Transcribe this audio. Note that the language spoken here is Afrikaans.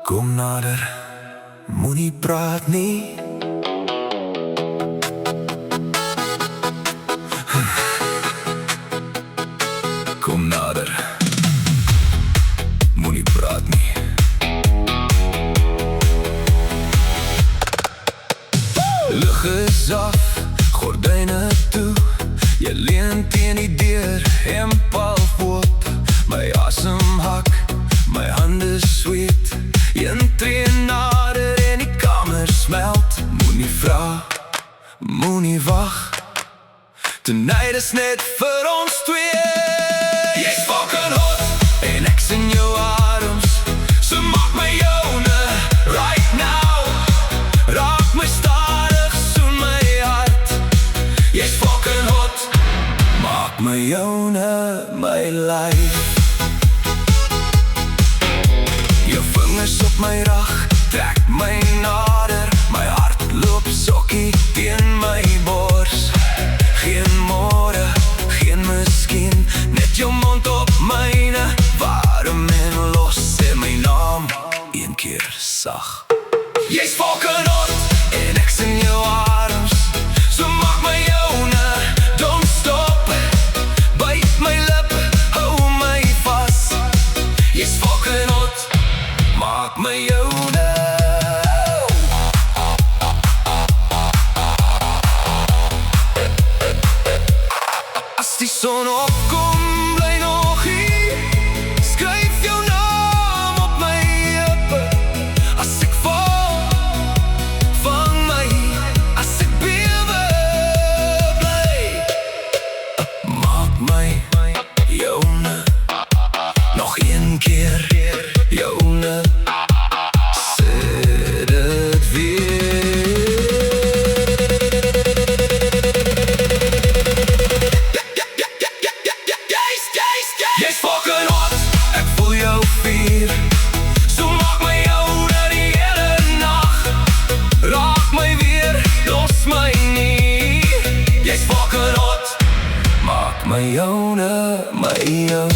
Kom nader, moenie praat nie. Kom nader, moenie praat nie. Lig is af, gordyne toe. Jy leun teen die deur, hempel oop. My asem hak, my hande sweet. Een tree nader en die kamer smelt. Moenie vra, moenie wag. Tonight is net vir ons twee. Jy's fucking hot en ek's in jou arms. So maak my joune right now. Raak my stadig, soen my hart. Jy's fucking hot, maak my joune my life. Jou vingers op my rag, trek my nader. My hart loop sokkie teen my bors. Geen môre, geen miskien, net jou mond op myne. Warm en los, sê my naam een keer sag. Jy's fucking hot en ek's in jou arms. So maak my joune, don't stop. Byt my lip, hou my vas. Jy's fucking hot, maak my joune. As die son opkom, bly nog hier. Skryf jou naam op my heupe. As ek val, vang my. As ek bewe, bly. Maak my joune. Nog een keer joune. Sê dit weer. Jy's fucking hot, ek voel jou vier. So maak my joune die hele nacht. Raak my weer, los my nie. Jy's fucking hot, maak my joune, my joune.